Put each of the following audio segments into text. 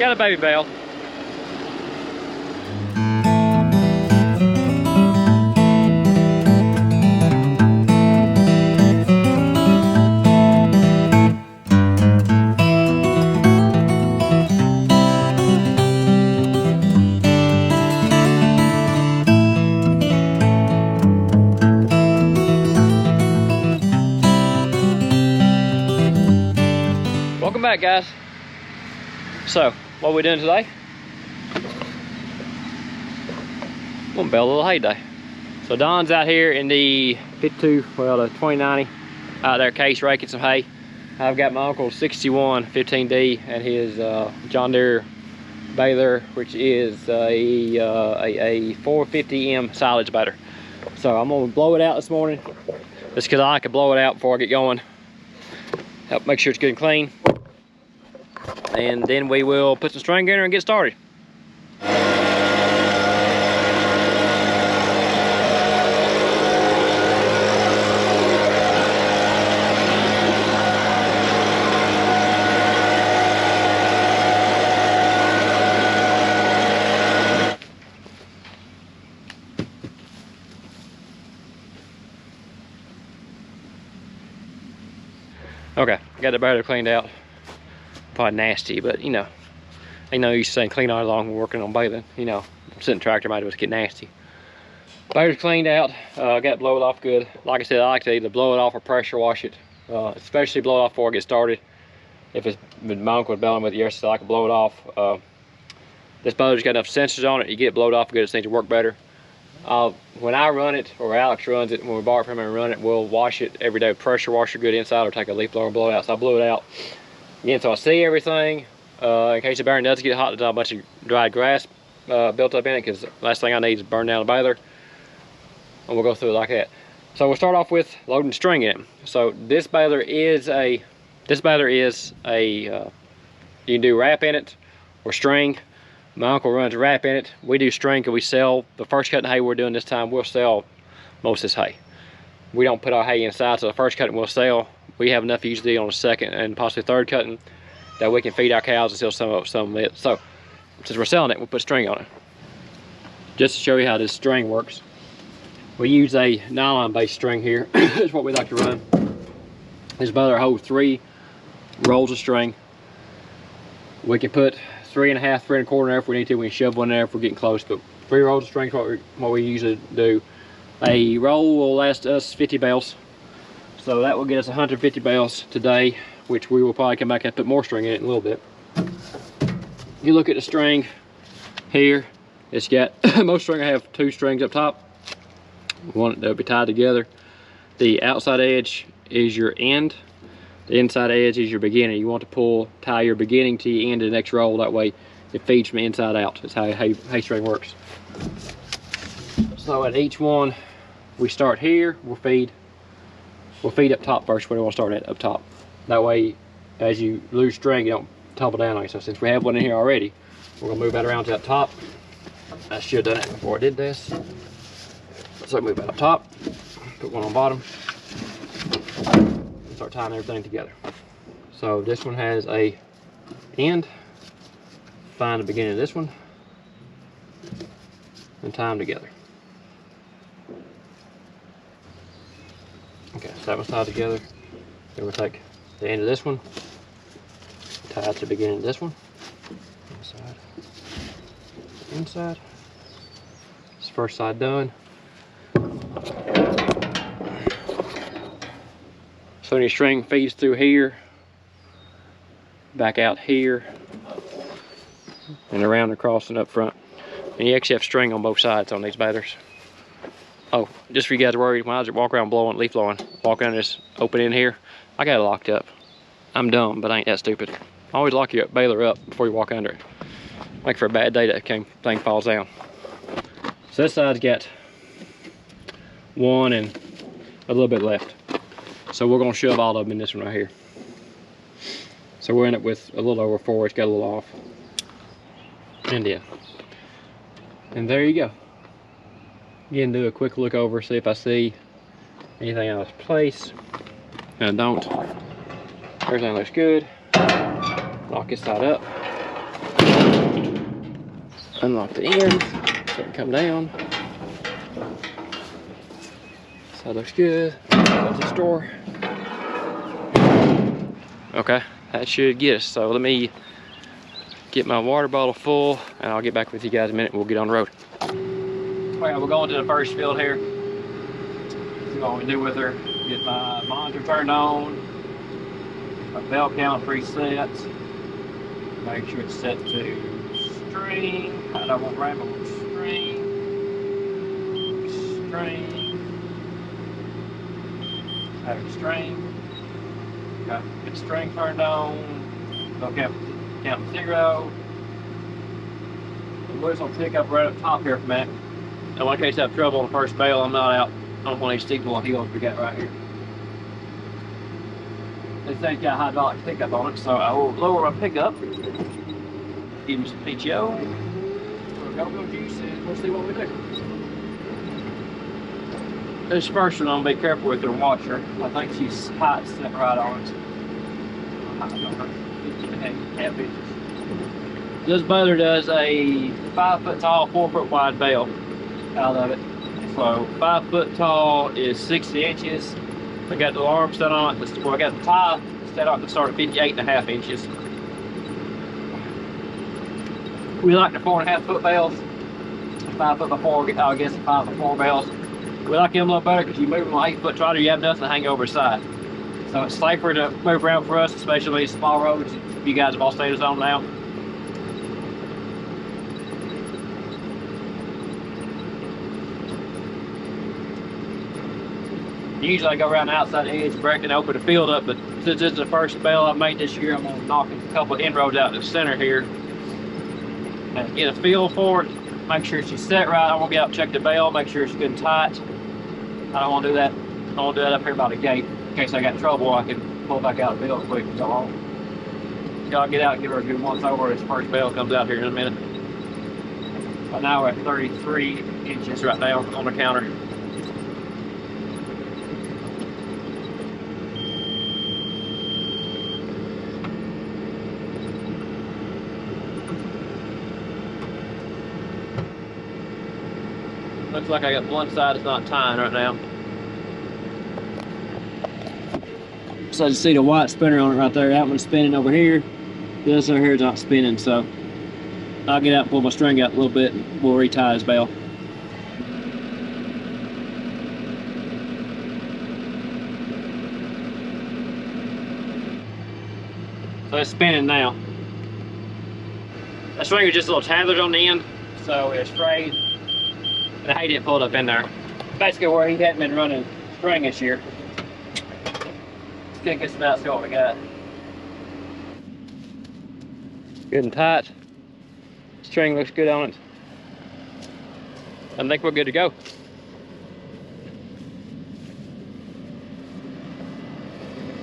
Got a baby bale. Welcome back, guys. So, what are we doing today? I'm gonna bale a little hay day. So Don's out here in the 52, well, the 2090, out there case raking some hay. I've got my uncle's 61 15D and his John Deere baler, which is a 450M silage baler. So I'm gonna blow it out this morning, just because I like to blow it out before I get going. Help make sure it's good and clean. And then we will put some string in there and get started. Okay, got the baler cleaned out. Probably nasty, but you know, ain't no use saying clean all along working on baling. You know, sitting tractor might just get nasty. Baler's cleaned out. Got to blow it off good. Like I said, I like to either blow it off or pressure wash it. Especially blow it off before I get started. If it's my uncle was baling with it yesterday, I like to blow it off. This baler's got enough sensors on it. You get it blowed off good, it seems to work better. When I run it, or Alex runs it, when we borrow it from him and run it, we'll wash it every day. Pressure washer good inside, or take a leaf blower and blow it out. So I blew it out. Again, so I see everything. In case the burn does get hot, there's not a bunch of dried grass built up in it, because the last thing I need is burn down the baler. And we'll go through it like that. So we'll start off with loading string in it. So this baler is a, you can do wrap in it or string. My uncle runs wrap in it. We do string because we sell the first cutting hay we're doing this time. We'll sell most of this hay. We don't put our hay inside, so the first cutting we'll sell. We have enough usually on the second and possibly third cutting that we can feed our cows and sell some of it. So since we're selling it, we'll put string on it. Just to show you how this string works. We use a nylon based string here. That's what we like to run. This baler holds 3 rolls of string. We can put 3 1/2, 3 1/4 in there if we need to. We can shove one in there if we're getting close, but 3 rolls of string is what we usually do. A roll will last us 50 bales. So that will get us 150 bales today, which we will probably come back and put more string in it in a little bit. You look at the string here, it's got, most string I have 2 strings up top. One that'll be tied together. The outside edge is your end. The inside edge is your beginning. You want to tie your beginning to the end of the next roll. That way it feeds from the inside out. That's how hay string works. So at each one, we start here, we'll feed up top first. Where we want to start at up top. That way, as you lose string, you don't tumble down on you. So since we have one in here already, we're gonna move that around to up top. I should have done it before I did this. So move that up top, put one on bottom, and start tying everything together. So this one has a end. Find the beginning of this one, and tie them together. Okay, so that one's tied together. Then we'll take the end of this one, tie it to the beginning of this one, inside, inside. This first side done. So your string feeds through here, back out here, and around across and up front. And you actually have string on both sides on these balers. Oh, just for you guys worried, when I was walking around blowing, leaf blowing, walking in this open in here, I got it locked up. I'm dumb, but I ain't that stupid. Always lock your baler up before you walk under it. Make for a bad day that thing falls down. So this side's got 1 and a little bit left. So we're gonna shove all of them in this one right here. So we're in it with a little over 4, it's got a little off. And yeah. And there you go. Again, do a quick look over, see if I see anything out of place. And I don't. Everything looks good. Lock this side up. Unlock the ends so it can come down. So it looks good. Close the door. Okay, that should get us. So let me get my water bottle full and I'll get back with you guys in a minute and we'll get on the road. Alright, we're going to the first field here. See what we do with her. Get my monitor turned on. My bell count preset. Make sure it's set to string. I don't want ramble with string. Have it string. Okay, get string turned on. Bell count 0. The wheels will pick up right up top here for a minute. And in case I have trouble on the first bale, I'm not out on one of these steep wheel heels we got right here. This thing's got a hydraulic pickup on it, so I will lower my pickup. Give me some PTO. We'll go juice and we'll see what we do. This first one, I'm gonna be careful with her and watch her. I think she's hot set right on it. This baler does a 5 foot tall, 4 foot wide bale out of it. So 5 foot tall is 60 inches. I got the alarm set on it. Well, I got the tie set on to start at 58.5 inches. We like the 4.5 foot bales. 5 foot by 4, I guess 5 foot 4 bales. We like them a little better because you move them on 8 foot trotter, you have nothing to hang over the side. So it's safer to move around for us, especially small roads. You guys have all stayed on now. Usually I go around the outside edge, break and open the field up, but since it's the first bale I've made this year, I'm gonna knock a couple of inroads out in the center here and get a feel for it. Make sure she's set right. I want to get out and check the bale, make sure it's good and tight. I don't want to do that. I want to do that up here by the gate. In case I got trouble, I can pull back out the bale quick and go home. I'll get out and give her a good once over as first bale comes out here in a minute. Right now we're at 33 inches right now on the counter. Looks like I got one side that's not tying right now. So you see the white spinner on it right there. That one's spinning over here. This over here is not spinning, so I'll get out and pull my string out a little bit and we'll retie this bale. So it's spinning now. That string is just a little tattered on the end, so it's frayed. And I didn't pull it up in there. Basically where he hadn't been running string this year. Let's kick this out, see what we got. Good and tight. String looks good on it. I think we're good to go.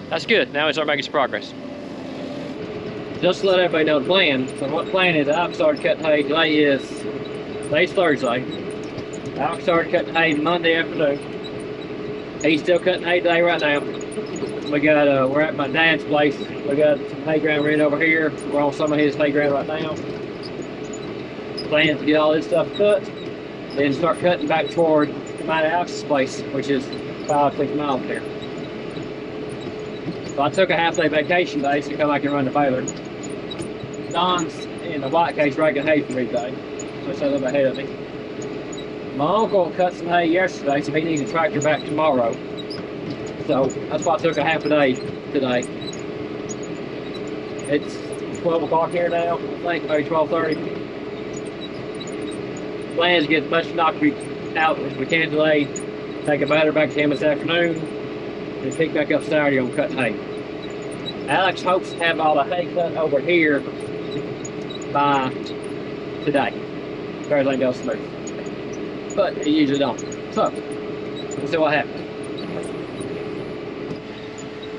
That's good. Now we start making some progress. Just to let everybody know the plan. So what the plan is, I've started cutting hay. Today's Thursday. I started cutting hay Monday afternoon. He's still cutting hay today right now. We got we're at my dad's place. We got some hay ground right over here. We're on some of his hay ground right now. Plan to get all this stuff cut, then start cutting back toward my Alex's place, which is 5-6 miles there. So I took a half-day vacation today to come back and run the baler. Don's in the white case raking hay for me today, which is a little bit ahead of me. My uncle cut some hay yesterday, so he needs a tractor back tomorrow. So that's why I took a half a day today. It's 12 o'clock here now, I think, maybe 12:30. Plan is to get as much concrete out as we can today. Take a baler back to him this afternoon, and pick back up Saturday on cutting hay. Alex hopes to have all the hay cut over here by today. If everything goes smooth. But it usually don't. So, let's see what happens.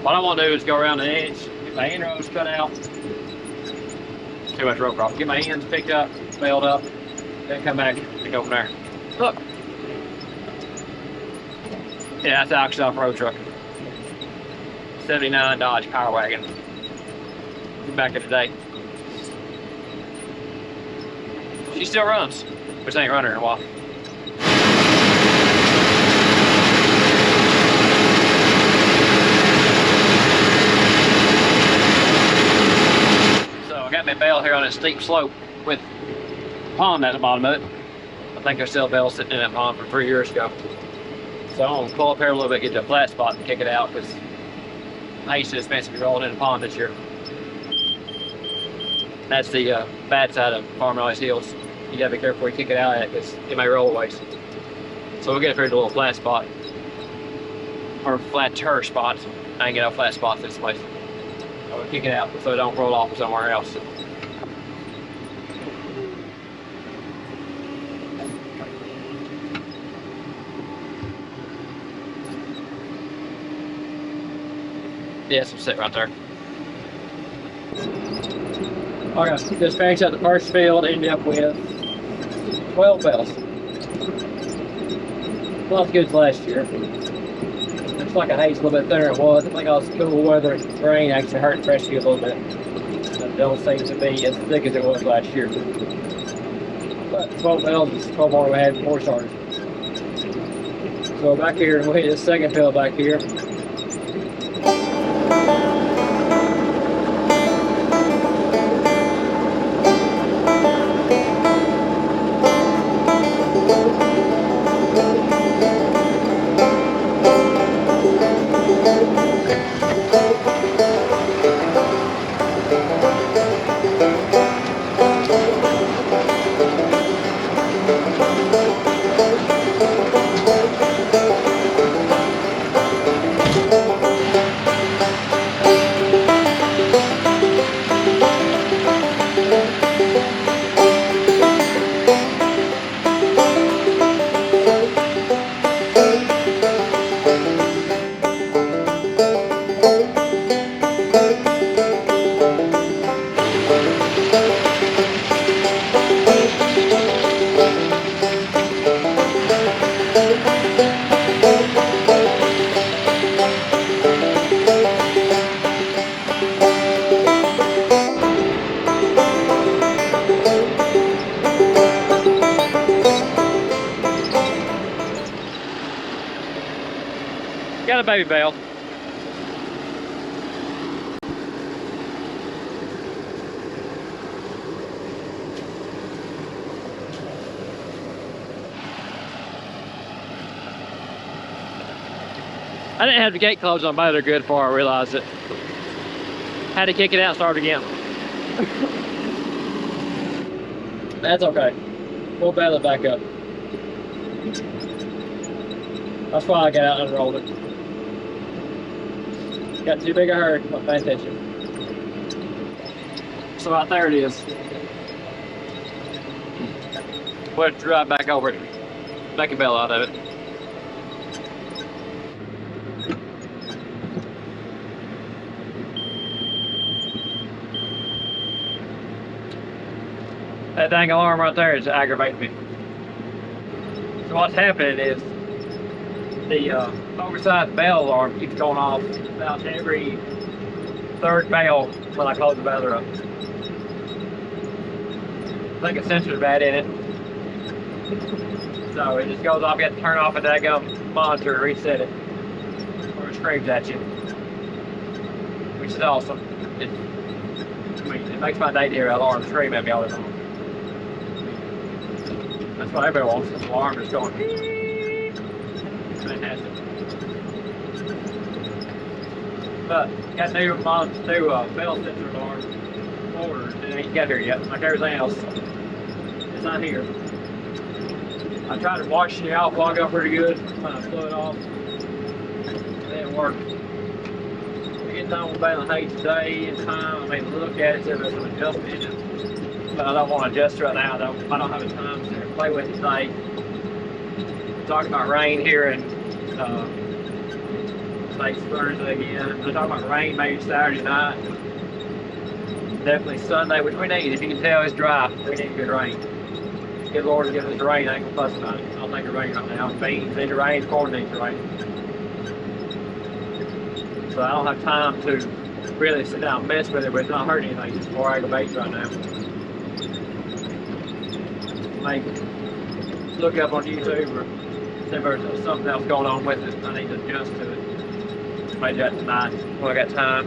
What I want to do is go around the edge, get my end rows cut out. Too much rope crop. Get my ends picked up, baled up, then come back and go from there. Look. Yeah, that's Alex's off-road truck. 79 Dodge Power Wagon. Back in the day. She still runs, but she ain't running in a while. So I got my bale here on a steep slope with a pond at the bottom of it. I think there's still a bale sitting in that pond from 3 years ago. So I'm gonna pull up here a little bit, get to a flat spot and kick it out, because hay's too expensive to be rolling in the pond this year. That's the bad side of farming all these hills. You gotta be careful where you kick it out at, because it may roll away. So we'll get up here to a little flat spot, or flatter spot. I ain't get no flat spots this place. So we'll kick it out so it don't roll off somewhere else. Yes, I'm sitting right there. Okay, just finished up the first field, ended up with 12 bales. Not as good as last year. Looks like a hay's a little bit thinner than it was. I think all this cool weather and rain actually hurt the fresh field a little bit. It don't seem to be as thick as it was last year. But 12 bales is 12 more we had before we started. So back here, we'll hit this second field back here. Got a baby bale. I didn't have the gate closed on both are good before I realized it. Had to kick it out and start again. That's okay. We'll bail it back up. That's why I got out and unrolled it. Got too big a herd, not paying attention. So out there it is. We'll drive back over it. Make a bale out of it. That dang alarm right there is aggravating me. So what's happening is the oversized bell alarm keeps going off about every third bell when I close the baler up. I think a sensor's bad in it. So it just goes off, you have to turn off a daggum monitor and reset it. Or it screams at you. Which is awesome. It makes my day to hear that alarm scream at me all the time. That's what everybody wants, the alarm just going. Fantastic. But got new bell sensor alarm orders. It ain't got here yet. Like everything else, it's not here. I tried to wash the off log up pretty good, trying to slow it off. It didn't work. We get done with baling hay today in time. I mean, look at it, see if there's some adjustment in it. But I don't want to adjust right now. I don't have the time to play with it today. We're talking about rain here and today's Thursday again. We're talking about rain maybe Saturday night. Definitely Sunday, which we need. If you can tell, it's dry. We need good rain. Good Lord to give us rain. I ain't gonna fuss about it. I don't think it's rain right now. Beans need to rain, corn needs to rain. So I don't have time to really sit down and mess with it, but it's not hurting anything. It's more aggravating right now. maybe look up on YouTube or see if there's something else going on with it. I need to adjust to it. Maybe that tonight when I got time.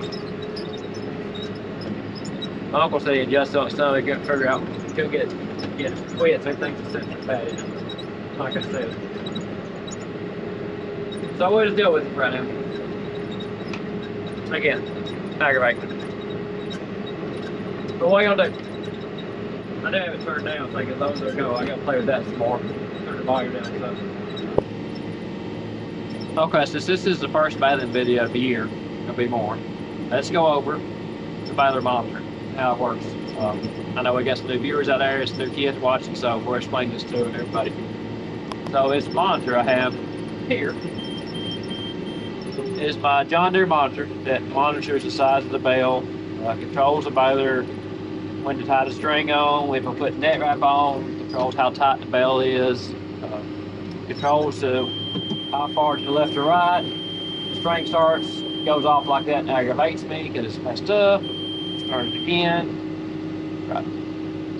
My uncle said he adjusted on it, so they couldn't figure out, couldn't get it quit, so he thinks it's sitting in bad, like I said. So we'll just deal with it right now. Again, aggravating. But what are you gonna do? I do have it turned down, thinking those are go. I gotta play with that some more. Turn the volume down. So. Okay, since this is the first bathing video of the year, there'll be more. Let's go over the bathing monitor, how it works. I know we got some new viewers out there, some new kids watching, so we're explaining this to everybody. So this monitor I have here is my John Deere monitor that monitors the size of the bale, controls the baler, when to tie the string on, when to put net wrap on, controls how tight the bale is, controls how far to the left or right. The string starts, goes off like that and aggravates me because it's messed up. Start it again. Right.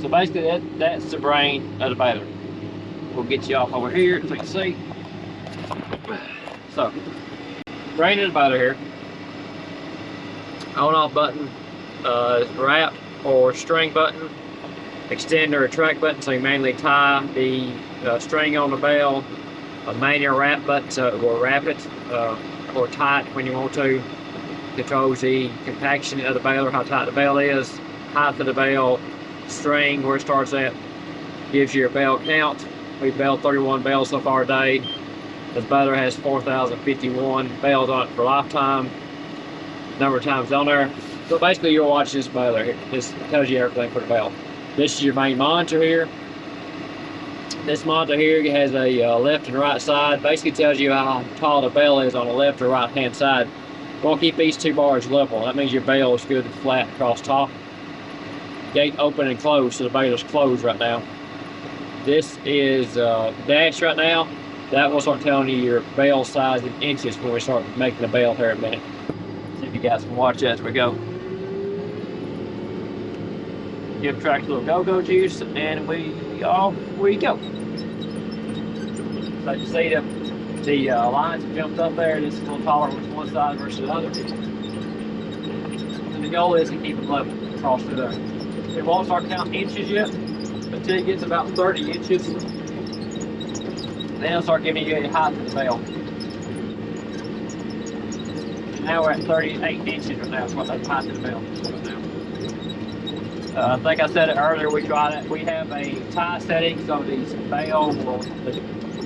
So basically that's the brain of the baler. We'll get you off over here so you can see. So, brain of the baler here. On-off button, wrap or string button, extend or retract button so you manually tie the string on the bale, a manual wrap button so it will wrap it or tie it when you want to. Controls the compaction of the baler, how tight the bale is, height of the bale, string, where it starts at, gives you your bale count. We've baled 31 bales so far today. This baler has 4,051 bales on it for lifetime. Number of times on there. So basically you're watching this baler here. This tells you everything for the bale. This is your main monitor here. This monitor here has a left and right side. Basically tells you how tall the bale is on the left or right hand side. We're going to keep these two bars level. That means your bale is good and flat across top. Gate open and closed, so the baler's closed right now. This is dash right now. That will start telling you your bale size in inches when we start making the bale here in a minute. See if you guys can watch as we go. Give track a little go-go juice, and we off we go. So you see the lines have jumped up there. This is a little taller with one side versus the other. And the goal is to keep it level across through there. It won't start counting inches yet until it gets about 30 inches. Then it'll start giving you a height of the bale. Now we're at 38 inches right now. That's what that height of the bale is right now. I think I said it earlier. We have a tie setting, so the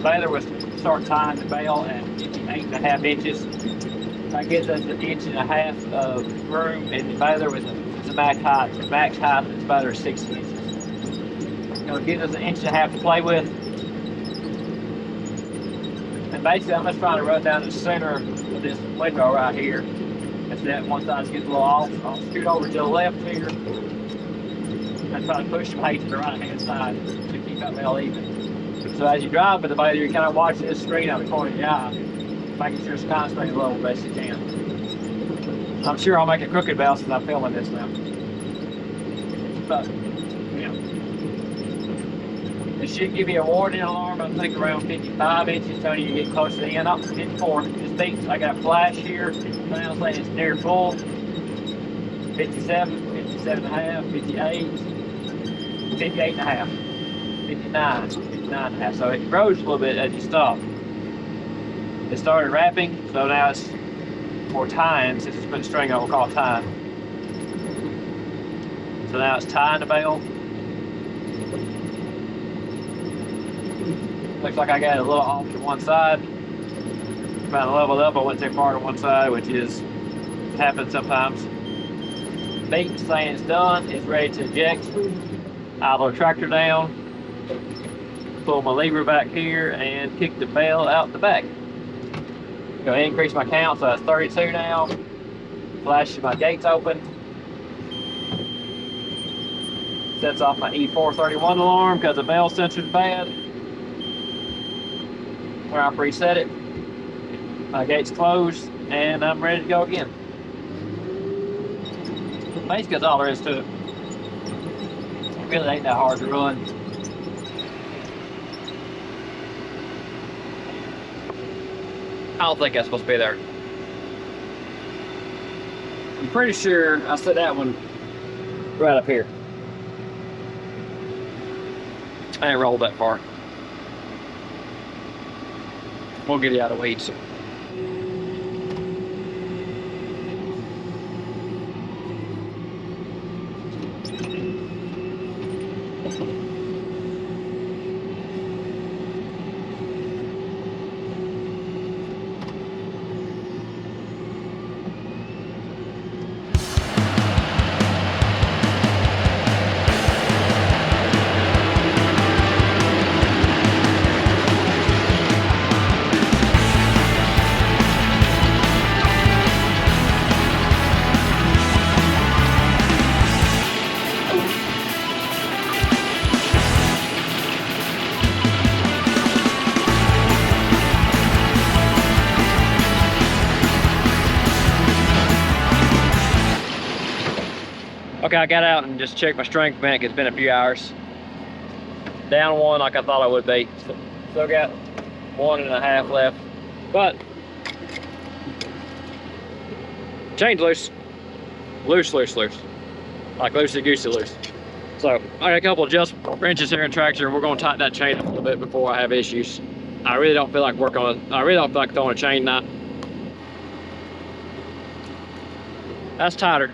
baler will start tying the bale at 58.5 inches. That gives us an inch and a half of room in the baler with the max height. The max height of the baler is 60 inches. It'll give us an inch and a half to play with. And basically, I'm just trying to run down the center of this window right here. That's that one side gets a little off. I'll scoot over to the left here and try to push the weight to the right hand side to keep that bale even. So as you drive with the baler, you're kind of watching this screen out of the corner of your eye, making sure it's constantly level best you can. I'm sure I'll make a crooked bale since I'm filming this now. But, yeah. It should give you a warning alarm, I think around 55 inches, telling you to get close to the end. Up to 54. This beats, I got a flash here. Now saying it's near full. 57, 57.5, 58, 58.5, 59, 59.5. So it grows a little bit as you stop. It started wrapping, so now it's for tying. Since it's put a string on, we'll call it tying. So now it's tying the bale. Looks like I got it a little off to one side. About leveled up, I went too far to one side, which is happens sometimes. Beat saying it's done, it's ready to eject. Idle the tractor down, pull my lever back here, and kick the bale out the back. Go ahead and increase my count, so that's 32 now. Flash my gates open. Sets off my E431 alarm because the bale sensor's bad. Where I preset it. My gate's closed, and I'm ready to go again. Basically, that's all there is to it. It really ain't that hard to run. I don't think that's supposed to be there. I'm pretty sure I set that one right up here. I ain't rolled that far. We'll get it out of the weeds. Okay, I got out and just checked my strength bank. It's been a few hours. Down one like I thought I would be. Still got 1.5 left. But chain's loose. Loose. Like loosey-goosey loose. So I got a couple of adjustment wrenches here in tractor, and we're gonna tighten that chain up a little bit before I have issues. I really don't feel like I really don't feel like throwing a chain knot. That's tighter.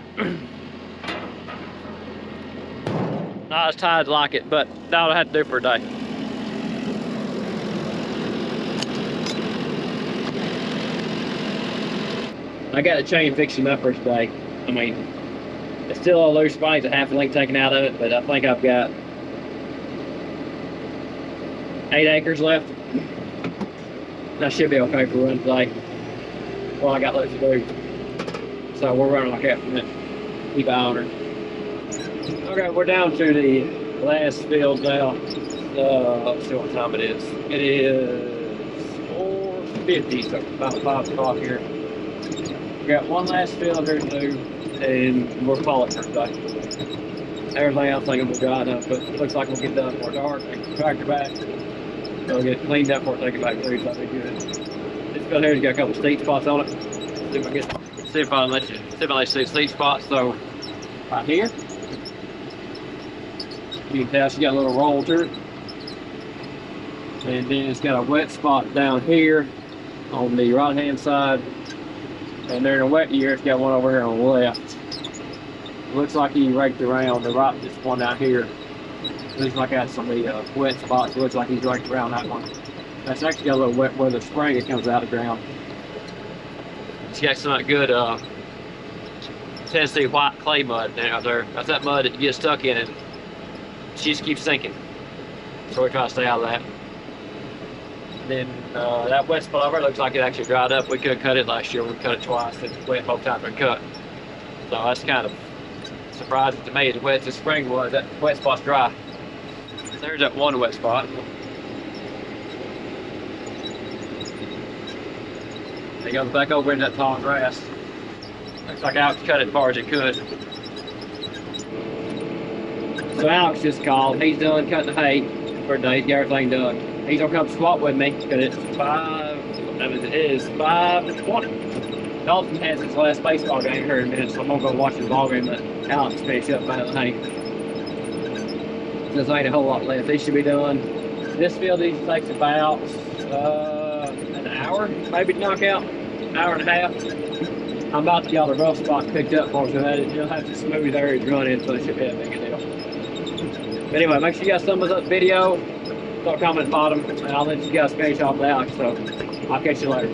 Not as tight as I like it, but that'll have to do for a day. I got the chain fixing up for today. I mean, it's still all loose. Probably needs a half a link taken out of it, but I think I've got 8 acres left. That should be okay for run today. Well, I got loads to do. So we're running like that for a minute. Keep eye on her. Okay, we're down to the last field now. Let's see what time it is. It is 4:50, so about 5 o'clock here. We got one last field here to do, and we're calling for today. Everything else I think we'll dry enough, but it looks like we'll get done before dark. Take the tractor back. So we'll get cleaned up before we take it back through, so that'll be good. This field here's got a couple steep spots on it. See if I let you see steep spots. So right here. You can tell she's got a little roll to it. And then it's got a wet spot down here on the right hand side. And during the wet year, it's got one over here on the left. Looks like he raked around the right, this one down here. Looks like that's some of the wet spots. It looks like he's raked around that one. That's actually got a little wet where the spring it comes out of the ground. It's got some good Tennessee white clay mud out there. That's that mud that you get stuck in and she just keeps sinking. So we try to stay out of that. Then that wet spot over looks like it actually dried up. We could have cut it last year. We cut it twice. It's wet both times we cut. So that's kind of surprising to me. As wet as the spring was, that wet spot's dry. There's that one wet spot. He goes back over into that tall grass. Looks like Alex cut it as far as it could. So Alex just called. He's done cutting the hay for the day. He's got everything done. He's gonna come squat with me because it's 5:20. Dalton has his last baseball game here in a minute, so I'm gonna go watch the ball game that Alex finish up by the hay. There's ain't a whole lot left. He should be done. This field usually takes about an hour, maybe to knock out, hour and a half. I'm about to get all the rough spots picked up for you. You'll have to smooth areas running, so it should be a big deal. But anyway, make sure you guys thumbs up the video, throw a comment at the bottom, and I'll let you guys finish off the Alex. So I'll catch you later.